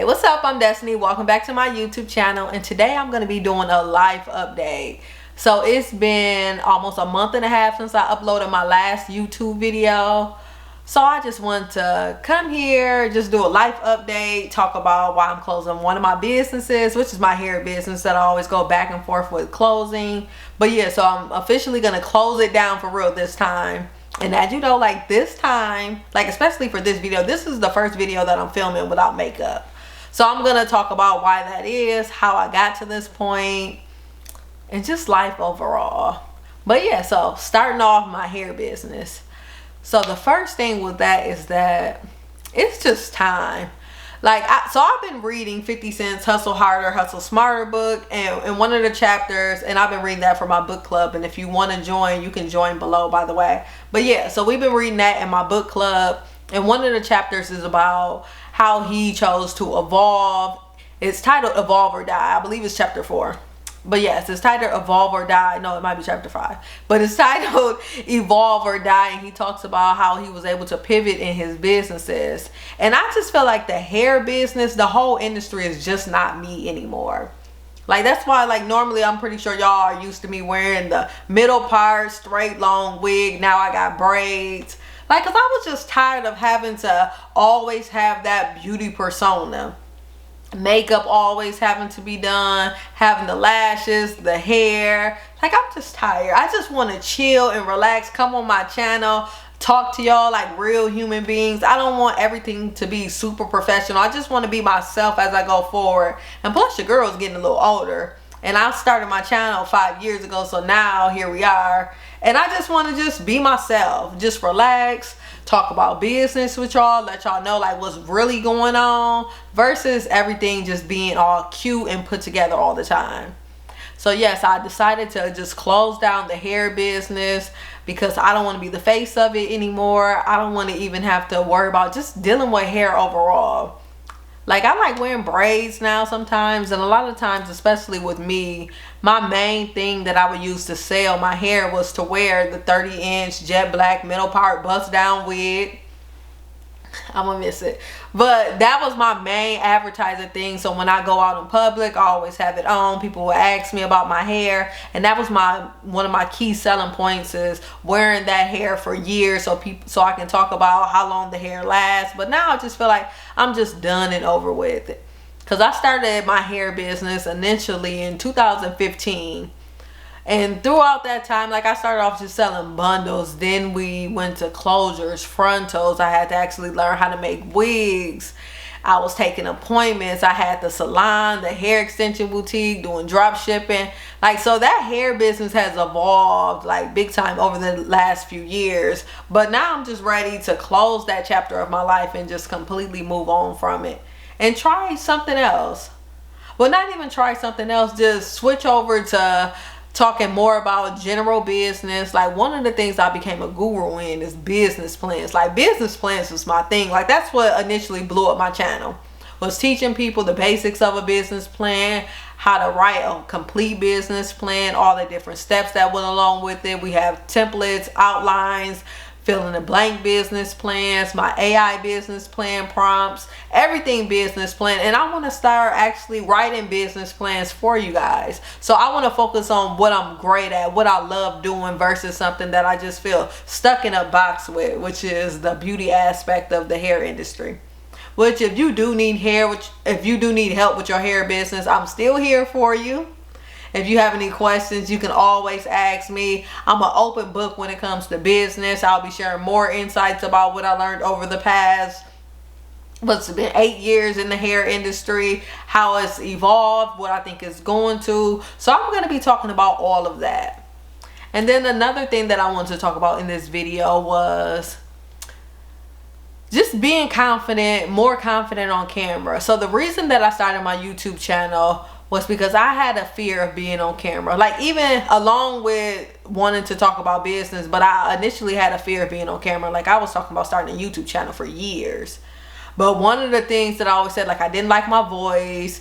Hey, what's up? I'm Destiny. Welcome back to my YouTube channel, and today I'm going to be doing a life update. So it's been almost a month and a half since I uploaded my last YouTube video. So I just want to come here, just do a life update, talk about why I'm closing one of my businesses, which is my hair business that I always go back and forth with closing. But yeah, so I'm officially going to close it down for real this time. And as you know, like this time, like especially for this video, this is the first video that I'm filming without makeup. So I'm going to talk about why that is, how I got to this point, and just life overall. But yeah, so starting off my hair business. So the first thing with that is that it's just time. Like, I've been reading 50 Cent's Hustle Harder, Hustle Smarter book, and in one of the chapters, and I've been reading that for my book club, and if you want to join, you can join below, by the way. But yeah, so we've been reading that in my book club, and one of the chapters is about how he chose to evolve. It's titled Evolve or Die. I believe it's chapter 4. But yes, it's titled Evolve or Die. No, it might be chapter 5. But it's titled Evolve or Die. And he talks about how he was able to pivot in his businesses. And I just feel like the hair business, the whole industry is just not me anymore. Like, that's why, like, normally I'm pretty sure y'all are used to me wearing the middle part, straight, long wig. Now I got braids. Like, because I was just tired of having to always have that beauty persona. Makeup always having to be done, having the lashes, the hair. Like, I'm just tired. I just want to chill and relax, come on my channel, talk to y'all like real human beings. I don't want everything to be super professional. I just want to be myself as I go forward. And plus, your girl's getting a little older, and I started my channel 5 years ago, so now here we are. And I just want to just be myself, just relax, talk about business with y'all, let y'all know like what's really going on, versus everything just being all cute and put together all the time. So yes, I decided to just close down the hair business because I don't want to be the face of it anymore. I don't want to even have to worry about just dealing with hair overall. Like, I like wearing braids now sometimes, and a lot of times, especially with me, my main thing that I would use to sell my hair was to wear the 30-inch jet black middle part bust down wig. I'm gonna miss it. But that was my main advertising thing. So when I go out in public, I always have it on. People will ask me about my hair, and that was one of my key selling points, is wearing that hair for years, so I can talk about how long the hair lasts. But now I just feel like I'm just done and over with it, because I started my hair business initially in 2015. And throughout that time, like, I started off just selling bundles. Then we went to closures, frontals. I had to actually learn how to make wigs. I was taking appointments. I had the salon, the hair extension boutique, doing drop shipping. Like, so that hair business has evolved like big time over the last few years. But now I'm just ready to close that chapter of my life and just completely move on from it and try something else. Well, not even try something else, just switch over to talking more about general business. Like, one of the things I became a guru in is business plans. Like, business plans was my thing. Like, that's what initially blew up my channel, was teaching people the basics of a business plan, how to write a complete business plan, all the different steps that went along with it. We have templates, outlines, fill in the blank business plans, my AI business plan prompts, everything business plan. And I want to start actually writing business plans for you guys. So I want to focus on what I'm great at, what I love doing, versus something that I just feel stuck in a box with, which is the beauty aspect of the hair industry. Which, if you do need if you do need help with your hair business, I'm still here for you. If you have any questions, you can always ask me. I'm an open book when it comes to business. I'll be sharing more insights about what I learned over the past, what's been 8 years in the hair industry, how it's evolved, what I think it's going to. So I'm going to be talking about all of that. And then another thing that I wanted to talk about in this video was just being confident, more confident on camera. So the reason that I started my YouTube channel was because I had a fear of being on camera. Like, even along with wanting to talk about business, but I initially had a fear of being on camera. Like, I was talking about starting a YouTube channel for years. But one of the things that I always said, like, I didn't like my voice.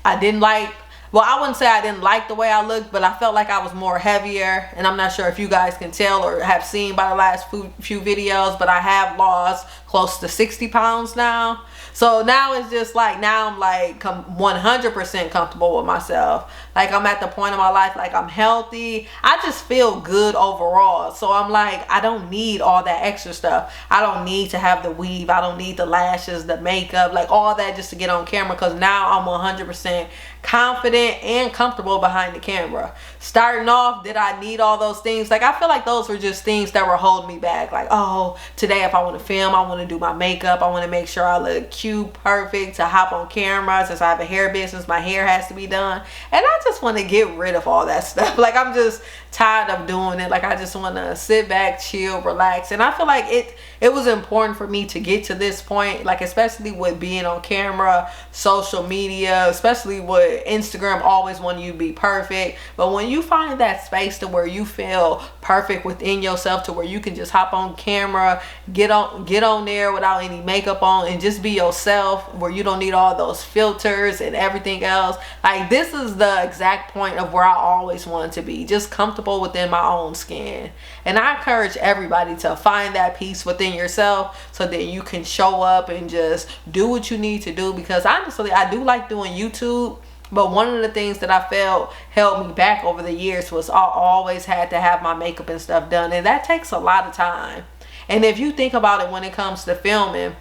I didn't like, well, I wouldn't say I didn't like the way I looked, but I felt like I was more heavier. And I'm not sure if you guys can tell or have seen by the last few videos, but I have lost close to 60 pounds now. So now it's just like, now I'm like 100% comfortable with myself. Like I'm at the point of my life, like I'm healthy. I just feel good overall. So I'm like, I don't need all that extra stuff. I don't need to have the weave. I don't need the lashes, the makeup, like all that just to get on camera, because now I'm 100% confident and comfortable behind the camera. Starting off, did I need all those things? Like I feel like those were just things that were holding me back. Like, oh, today if I want to film, I want to do my makeup, I want to make sure I look cute, perfect to hop on camera. Since I have a hair business, my hair has to be done, and I just want to get rid of all that stuff. Like I'm just tired of doing it. Like I just want to sit back, chill, relax. And I feel like it was important for me to get to this point, like especially with being on camera, social media, especially with Instagram always want you to be perfect. But when you find that space to where you feel perfect within yourself, to where you can just hop on camera, get on there without any makeup on and just be yourself, where you don't need all those filters and everything else, like this is the exact point of where I always wanted to be, just comfortable within my own skin. And I encourage everybody to find that peace within yourself so that you can show up and just do what you need to do. Because honestly, I do like doing YouTube, but one of the things that I felt held me back over the years was I always had to have my makeup and stuff done, and that takes a lot of time. And if you think about it, when it comes to filming,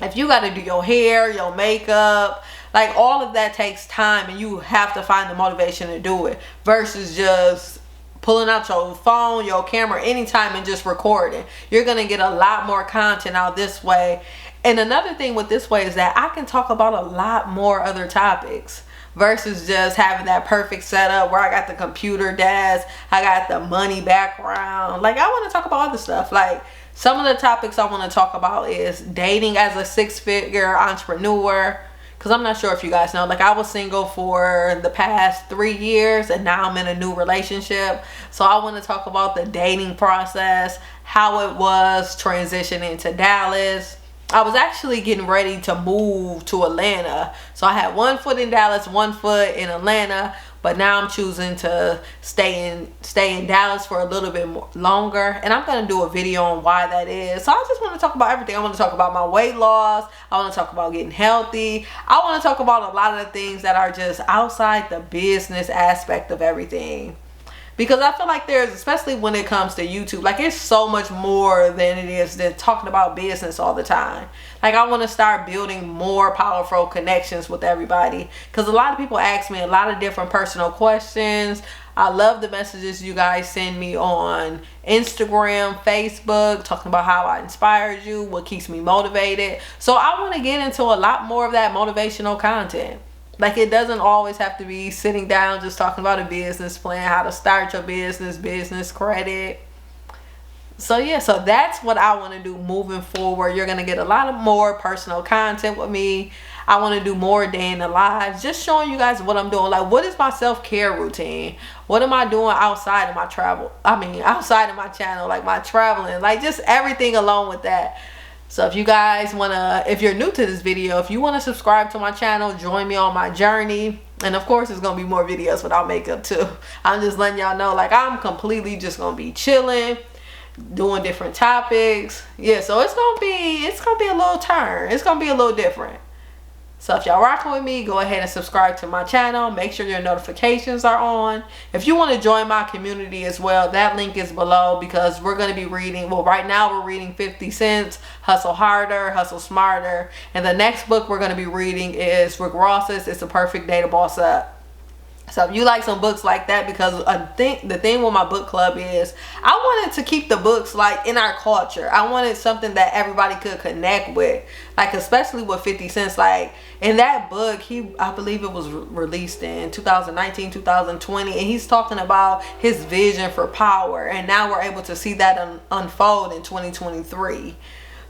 if you got to do your hair, your makeup, like all of that takes time, and you have to find the motivation to do it versus just pulling out your phone, your camera anytime and just recording. You're going to get a lot more content out this way. And another thing with this way is that I can talk about a lot more other topics versus just having that perfect setup where I got the computer desk, I got the money background. Like I want to talk about other stuff. Like some of the topics I want to talk about is dating as a six-figure entrepreneur. Because I'm not sure if you guys know, like I was single for the past 3 years and now I'm in a new relationship. So I want to talk about the dating process, how it was transitioning to Dallas. I was actually getting ready to move to Atlanta. So I had 1 foot in Dallas, 1 foot in Atlanta. But now I'm choosing to stay in Dallas for a little bit more longer. And I'm going to do a video on why that is. So I just want to talk about everything. I want to talk about my weight loss. I want to talk about getting healthy. I want to talk about a lot of the things that are just outside the business aspect of everything. Because I feel like there's, especially when it comes to YouTube, like it's so much more than it is than talking about business all the time. Like I want to start building more powerful connections with everybody. Because a lot of people ask me a lot of different personal questions. I love the messages you guys send me on Instagram, Facebook, talking about how I inspired you, what keeps me motivated. So I want to get into a lot more of that motivational content. Like it doesn't always have to be sitting down just talking about a business plan, how to start your business credit. So yeah, so that's what I want to do moving forward. You're going to get a lot of more personal content with me. I want to do more day in the lives, just showing you guys what I'm doing. Like what is my self-care routine? What am I doing outside of my travel? Outside of my channel, like my traveling, like just everything along with that. So if you guys if you're new to this video, if you want to subscribe to my channel, join me on my journey. And of course, there's going to be more videos without makeup too. I'm just letting y'all know, like I'm completely just going to be chilling, doing different topics. Yeah, so it's going to be a little turn. It's going to be a little different. So if y'all rocking with me, go ahead and subscribe to my channel. Make sure your notifications are on. If you want to join my community as well, that link is below, because we're going to be reading, well, right now we're reading 50 Cent's Hustle Harder, Hustle Smarter. And the next book we're going to be reading is Rick Ross's It's a Perfect Day to Boss Up. So if you like some books like that, because the thing with my book club is I wanted to keep the books like in our culture. I wanted something that everybody could connect with, like especially with 50 Cent. Like in that book, I believe it was released in 2019, 2020, and he's talking about his vision for power, and now we're able to see that unfold in 2023.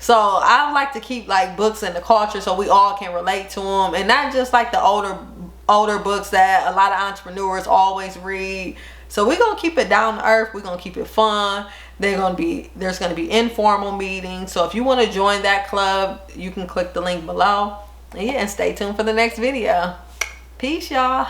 So I like to keep like books in the culture so we all can relate to them, and not just like the older books that a lot of entrepreneurs always read. So we're gonna keep it down to earth. We're gonna keep it fun. There's gonna be informal meetings. So if you want to join that club, you can click the link below. And yeah, and stay tuned for the next video. Peace, y'all.